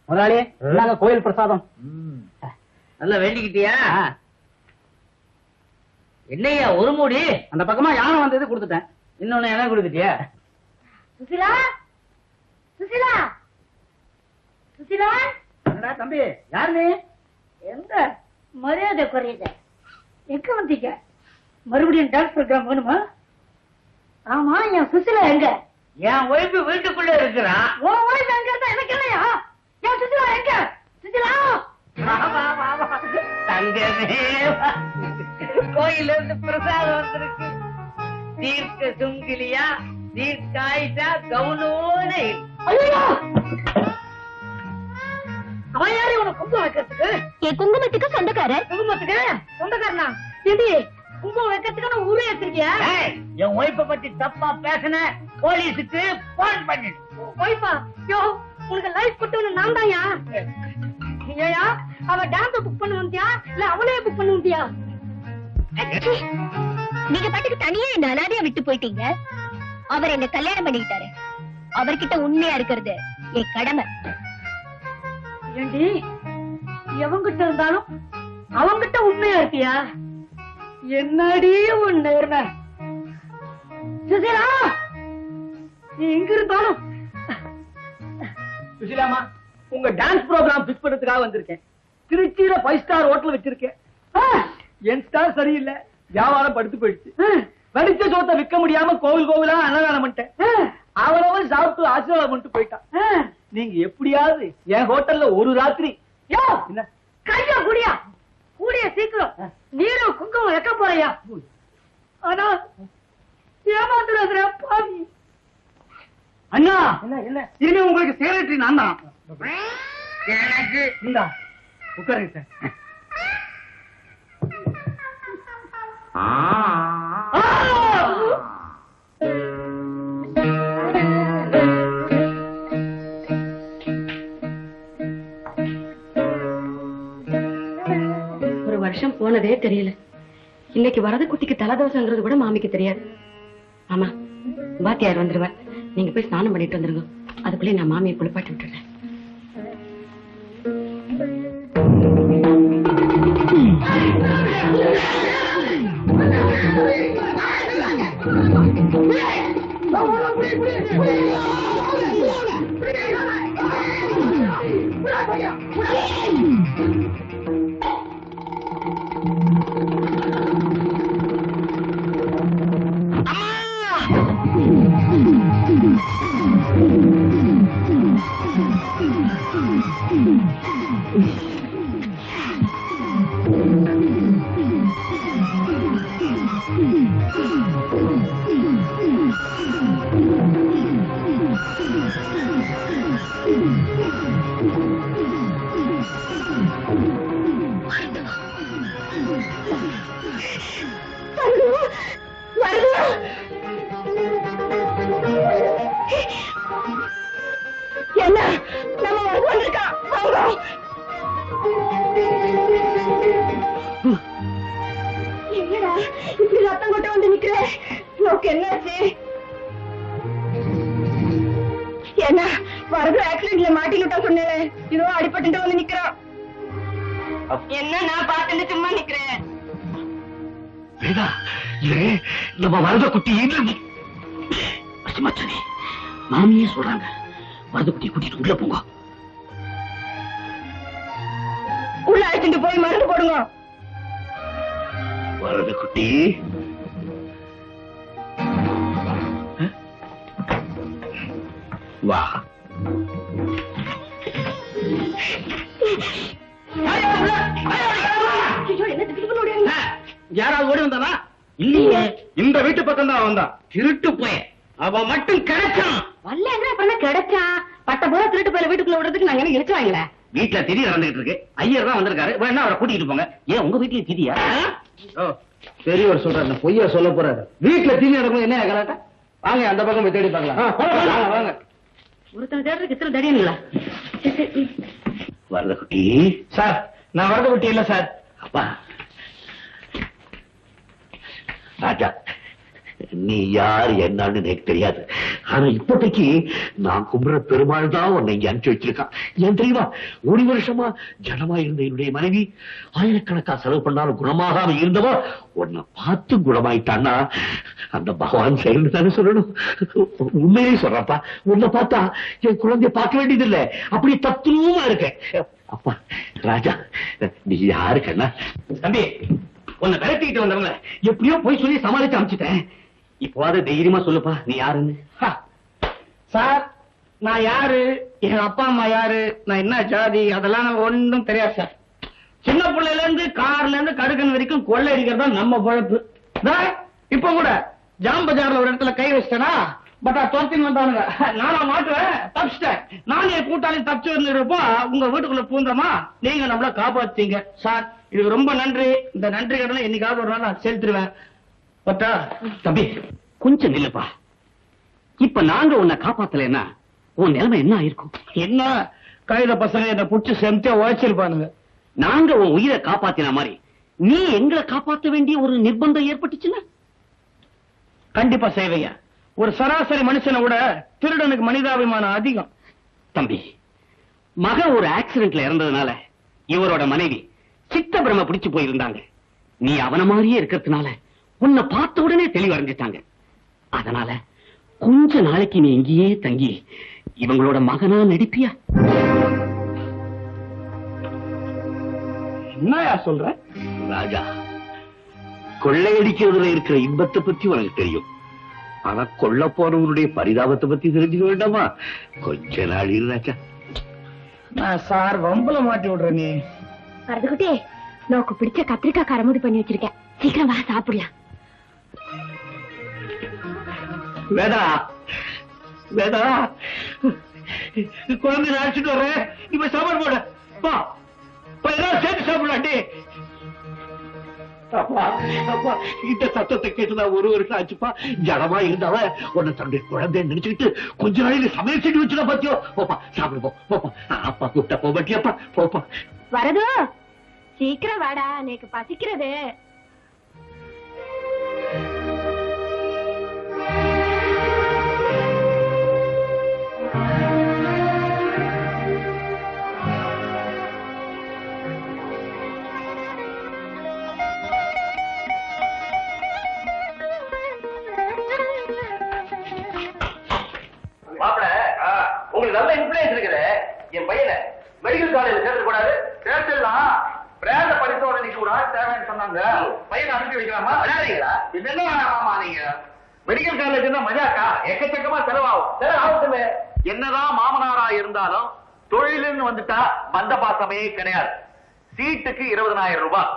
முதலாளி நாங்க கோயில் பிரசாதம். நல்லா வேண்டிக்கிட்டியா? என்னையா ஒரு மூடி? அந்த பக்கமா யானை வந்தது கொடுத்துட்டேன். இன்னொன்னு என்ன கொடுத்துட்டியா? சுசிலா, சுசிலா, சுசிலா. என்னடா தம்பி, யாரு நீ? எங்க மரியாதை குறையுது? எங்க வந்தீங்க? மறுபடியும் டான்ஸ் ப்ரோக்ராம் வேணுமா? ஆமா, என் சுசிலா எங்க? என் ஒய்ஃபு வீட்டுக்குள்ள இருக்கிறா. உன் ஒய்ஃப் எங்க இருந்தா எனக்கு இல்லையா? என் சுசிலா எங்க? சுசிலா, தங்கமே, கோயில இருந்து பிரசாதம் வந்திருக்கு. தீர்க்க சுங்கிலியா, தீர்க்காயிட்டா கவுனோனே. ஐயோ, அவன் யாரு உனக்கு குங்குமம் வைக்கிறதுக்கு? என் குங்குமத்துக்கு சொந்தக்காரர். குங்குமத்துக்கு சொந்தக்காரனா? ஏண்டி குங்குமம் வைக்கிறதுக்கு ஊரே வச்சிருக்கியா? என் ஒய்ஃபை பத்தி தப்பா பேசின போலீஸுக்கு போன் பண்ணிடு. ஒய்ஃபா? யோ, உனக்கு லைஃப் கொடுத்தவனு நான் தான்யா. ஏயா, அவ டான்ஸ் புக் பண்ண வந்தியா இல்ல அவளையே புக் பண்ண வந்தியா? நீங்க பாட்டுக்கு தனியா இந்த அனாதையா விட்டு போயிட்டீங்க. அவர் என்ன கல்யாணம் பண்ணிக்கிட்டாரு. அவர்கிட்ட உண்மையா இருக்கிறது என் கடமை. ஏண்டி, எவங்கிட்ட இருந்தாலும் அவங்கிட்ட உண்மையா இருக்கியா? என்னடி உன் நேர்மை? சுசிலா, நீ எங்க இருந்தாலும். சுசிலாமா, உங்க டான்ஸ் ப்ரோக்ராம் பிக்ஸ் பண்றதுக்காக வந்திருக்கேன். திருச்சியில 5 ஸ்டார் ஹோட்டல் வச்சிருக்கேன். என் ஸ்டார் சரியில்லை, வியாபாரம் படுத்து போயிடுச்சு. வடிச்ச சோத்தை விற்க முடியாம கோவில் கோவிலா அன்னதானம் பண்ணிட்டேன். அவனவன் சாப்பிட்டு ஆசீர்வாதம் பண்ணிட்டு போயிட்டான். நீங்க எப்படியாவது என் ஹோட்டல்ல ஒரு ராத்திரி. யோ, என்ன கையா கூடியா கூடிய சீக்கிரம் நீரும் குங்குமம் வைக்க போறியா? ஆனா ஏமாத்துறதுல பாவி. அண்ணா, என்ன இனிமே உங்களுக்கு செக்ரட்டரி நான் தான். எனக்கு இந்தா உட்காருங்க சார். ஒரு வருஷம் போனதே தெரியல. இன்னைக்கு வரது குட்டிக்கு தலதோஷங்கிறது கூட மாமிக்கு தெரியாது. ஆமா, பாத்தியார் வந்துருவார். நீங்க போய் ஸ்நானம் பண்ணிட்டு வந்துருங்க. அதுக்குள்ளே நான் மாமியை குளிப்பாட்டி விட்டுறேன். என்ன நம்ம வந்து வந்திருக்கா? என்னடா இப்படி ரத்தம் கொட்ட வந்து நிக்கிற? உனக்கு என்னாச்சு? என்ன வரது ஆக்சிடென்ட்ல மாட்டிக்கிட்டா சொன்னேன். இதோ அடிபட்டு வந்து நிக்கிறான். என்ன நான் பார்த்துட்டு சும்மா நிக்கிறேன். நம்ம வரத குட்டி மாமியே சொல்றாங்க. வரத குட்டி கூட்டிட்டு உள்ள போங்க. உள்ள அழைச்சிட்டு போய் மருந்து போடுங்க. வரத குட்டி வா. யாராவது ஓடி வந்தானா? இல்லையே, இந்த வீட்டு பக்கம் தான் வந்தான். திருட்டு போய் அவன் மட்டும் கிடைச்சான். வரல அப்புறம் கிடைச்சான். பட்ட போல திருட்டு போய் வீட்டுக்குள்ள விடுறதுக்கு நாங்க என்ன இழுச்சு வாங்கல. வீட்டுல திதி நடந்துகிட்டு இருக்கு. ஐயர் தான் வந்திருக்காரு. வேணா அவரை கூட்டிட்டு போங்க. ஏன் உங்க வீட்லயும் திதியா? பெரியவர் சொல்றாரு, பொய்யா சொல்ல போறாரு. வீட்டுல திதி நடக்கும். என்ன கலாட்டா? வாங்க அந்த பக்கம் போய் தேடி பார்க்கலாம். வாங்க. ஒருத்தர் தேடுறதுக்கு இத்தனை தடியங்களா? வரத குட்டி சார். நான் வரத குட்டி இல்ல சார். அப்பா ராஜா, நீ யார் என்னன்னு எனக்கு தெரியாது. ஆனா இப்போதைக்கு நான் கும்பிடுற பெருமாள் தான் உன்னை இங்க அனுப்பிச்சு வச்சிருக்கான். ஏன் தெரியுமா? 1 வருஷமா ஜனமா இருந்த என்னுடைய மனைவி ஆயிரக்கணக்கா செலவு பண்ணாலும் குணமாகாம இருந்தவா உன்னை பார்த்து குணமாயிட்டான்னா அந்த பகவான் செயல்னு தானே சொல்லணும். உண்மையே சொல்றப்பா, உன்னை பார்த்தா என் குழந்தைய பார்க்க வேண்டியது இல்லை, அப்படி தத்துவமா இருக்கேன். அப்பா ராஜா, நீ யாரு கண்ணா? தம்பி, உன்னை விரட்டிக்கிட்டு வந்தவங்க எப்படியோ போய் சொல்லி சமாளிச்சு அனுப்பிச்சிட்டேன். இப்போவாத தைரியமா சொல்லுப்பா, நீ யாருன்னு. சார், நான் யாரு, என் அப்பா அம்மா யாரு, நான் என்ன ஜாதி, அதெல்லாம் எனக்கு ஒன்றும் தெரியாது சார். சின்ன பிள்ளைல இருந்து கார்ல இருந்து கடுக்கன் வரைக்கும் கொள்ளை அடிக்கிறதா நம்ம பொழப்பு. இப்ப கூட ஜாம் பஜார்ல ஒரு இடத்துல கை வச்சிட்டேனா, பட் தோத்தின்னு வந்தானுங்க. நானா மாட்டுவேன், தப்பிச்சிட்டேன். நான் என் கூட்டாளி தப்பிச்சு வந்துருப்போ உங்க வீட்டுக்குள்ள பூந்தமா நீங்க நம்மள காப்பாத்தீங்க சார். இது ரொம்ப நன்றி. இந்த நன்றி கடனை என்னைக்காவது ஒரு நாள் நான் செலுத்துருவேன். பட்டா தம்பி, கொஞ்சம் நில்லுப்பா. இப்ப நாங்க உன்னை காப்பாத்தலைன்னா உன் நிலைமை என்ன ஆயிருக்கும்? என்ன கைத பசங்க என்ன புடிச்சு செம்தியா உழைச்சிருப்பானுங்க. நாங்க உன் உயிரை காப்பாத்தின மாதிரி நீ எங்களை காப்பாத்த வேண்டிய ஒரு நிர்பந்தம் ஏற்பட்டுச்சுன்னா கண்டிப்பா செய்வீங்க. ஒரு சராசரி மனுஷனை விட திருடனுக்கு மனிதாபிமானம் அதிகம். தம்பி, மகன் ஒரு ஆக்சிடென்ட்ல இறந்ததுனால இவரோட மனைவி சித்த பிரம பிடிச்சு போயிருந்தாங்க. நீ அவன மாதிரியே இருக்கிறதுனால உன்னை பார்த்த உடனே தெளிவடைஞ்சிட்டாங்க. அதனால கொஞ்ச நாளைக்கு நீ இங்கேயே தங்கி இவங்களோட மகனா நடிப்பியா? என்னயா சொல்ற ராஜா? கொள்ளையடிக்கிறதுல இருக்கிற இன்பத்தை பத்தி உனக்கு தெரியும், ஆனா கொள்ள போறவனுடைய பரிதாபத்தை பத்தி தெரிஞ்சுக்க வேண்டாமா? கொஞ்ச நாள் இரு ராஜா. நான் சார் வம்பல மாட்டி விடுற. நீ வரதுக்குட்டே, நோக்கு பிடிச்ச கத்திரிக்காய் கரமுடி பண்ணி வச்சிருக்கேன், சீக்கிரம் வா சாப்பிடலாம். வேதா, வேதா, குழந்தை அழைச்சிட்டு வர்றேன். இப்ப சாப்பாடு போட சேர்த்து சாப்பிடலாண்டி. அப்பா அப்பா, இந்த சத்தத்தை கேட்டு நான் 1 வருஷம் ஆச்சுப்பா. ஜனமா இருந்தாவ உன்னை தன்னுடைய குழந்தை நினைச்சுக்கிட்டு கொஞ்ச நாளையில சமையல் செஞ்சு வச்சுனா பாத்தியோ. போப்பா சாப்பிடு, போப்பா. அப்பா கூப்பிட்டா போகட்டியாப்பா, போப்பா. வரது, சீக்கிரம் வாடா, எனக்கு பசிக்கிறது. உங்களுக்கு நல்ல இன்ஃபுளுன்ஸ் இருக்குது. என் பையனை மெடிக்கல் காலேஜ் சேர்த்து கூடாது. சேர்த்துலாம் பிராண்ட படித்த உடனே கூட தேவைன்னு சொன்னாங்க. பையனை அனுப்பி வைக்கலாமா? விளையாடுறீங்களா? என்னமா நீங்க மெடிக்கல் காலேஜ் மஜாக்கா? எக்கச்சக்கமா செலவாகும். செலவாகட்டுமே. என்னதான் மாமனாரா இருந்தாலும் தொழிலுன்னு வந்துட்டா பந்த பாசமே கிடையாது. சீட்டுக்கு 20,000 ரூபாய்,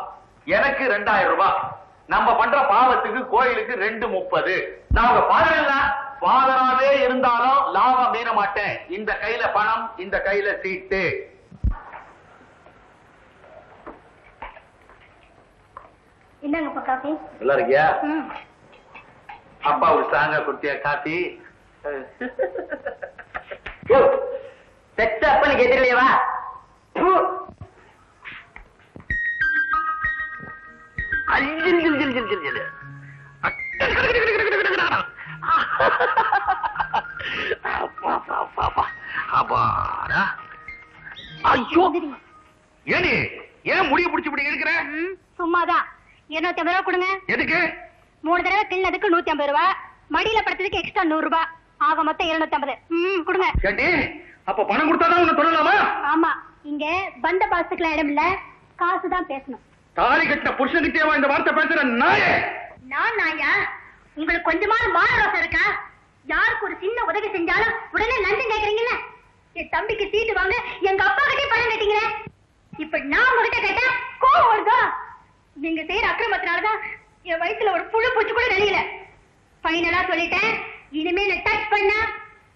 எனக்கு 2,000 ரூபாய். நம்ம பண்ற பாவத்துக்கு கோயிலுக்கு 2.30. நாங்க பாருங்க, பாதராவே இருந்தாலும் லாபம் மீற மாட்டேன். இந்த கையில பணம், இந்த கையில சீட்டு. என்னங்கப்பா காஃபி? நல்லா இருக்கியா? அப்பா ஒரு ஸ்ட்ராங்கா குடுத்தியா காஃபி? பெத்த அப்பன்னு கேட்டுலையவா? ஐயோ, ஏனி ஏன் முடிய பிடிச்சு இப்படி இருக்கிற? சும்மாதான். 250 ரூபா கொடுங்க. எதுக்கு? 3 தடவை கிள்ளதுக்கு 150 ரூபா, மடியில படுத்ததுக்கு எக்ஸ்ட்ரா 100 ரூபா, ஆக மொத்தம் 250. கொடுங்க. கேட்டி, அப்ப பணம் கொடுத்தாதான் உன்னை சொல்லலாமா? ஆமா, இங்க பந்த பாசத்துக்குலாம் இடம் இல்ல, காசுதான் பேசணும். தாலி கட்டின புருஷன்கிட்டேவா இந்த வார்த்தை பேசுற நாயே? நான் நாயா? உங்களுக்கு கொஞ்சமாவது மானரோசம் இருக்கா? யாருக்கு ஒரு சின்ன உதவி செஞ்சாலும் உடனே லஞ்சம் கேக்குறீங்கல்ல? என் தம்பிக்கு சீட்டு வாங்க எங்க அப்பா கிட்டே பணம் கேட்டீங்களே, இப்ப நான் உங்ககிட்ட கேட்டா கோவம் வருதா? நீங்க செய்யற அக்கிரமத்தினாலதான் என் வயித்துல ஒரு புழு பூச்சி கூட வெளியில. ஃபைனலா சொல்லிட்டேன், இனிமே டச் பண்ணா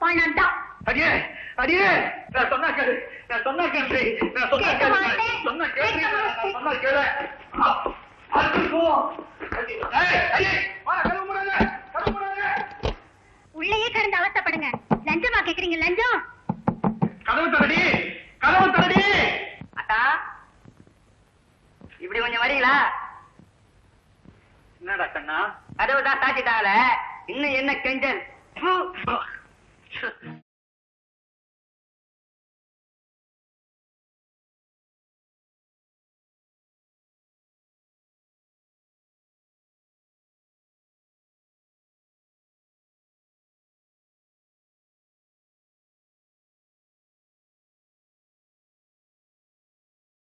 பணம் தான். அடியே அடியே, நான் சொன்னா கேளு, நான் சொன்னா கேளு, நான் சொன்னா கேளு, சொன்னா கேளு, நான் சொன்னா கேளு. உள்ளேயே கடந்து அவஸ்தைப்படுங்க. லஞ்சமா கேக்குறீங்க? லஞ்சம் கதவு தரடி, கதவு தரடி. அக்கா, இப்படி கொஞ்சம் வரீங்களா? என்னடா கண்ணா? கதவு தான் சாத்திட்டாங்களே, இன்னும் என்ன கெஞ்சல்?